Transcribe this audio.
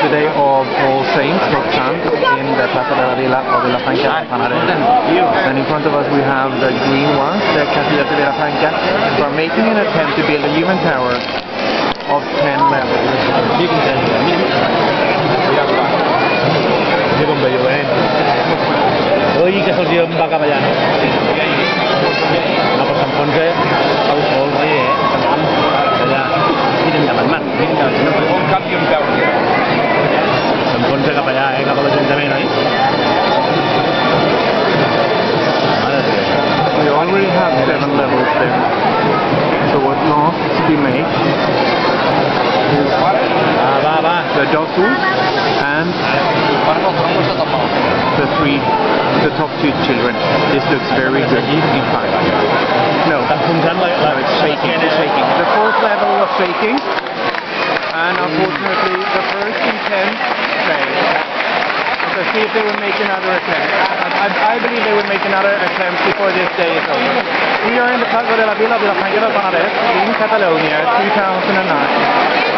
today of All Saints, Hoxant, in the Plaza de la Villa of Villafranca, and in front of us we have the green ones, the Casilla de Villafranca, who are making an attempt to build a human tower of 10 levels. Que se'ls va cap allà, no? No, però s'enfonsa el sol, oi, allà. Miren de Batman. Un canvi en peu. S'enfonsa cap allà, cap a l'Ajuntament, oi? We already have 7 levels there. So what last to be made is the Dosu and the top 2 children. This looks very good in fact. No, it's shaking. It's shaking. The 4th level was shaking, and unfortunately the first intent failed. Let's see if they will make another attempt. I believe they will make another attempt before this day is over. We are in the Plaza de la Villa, Villafranca del Penedès in Catalonia, 2009.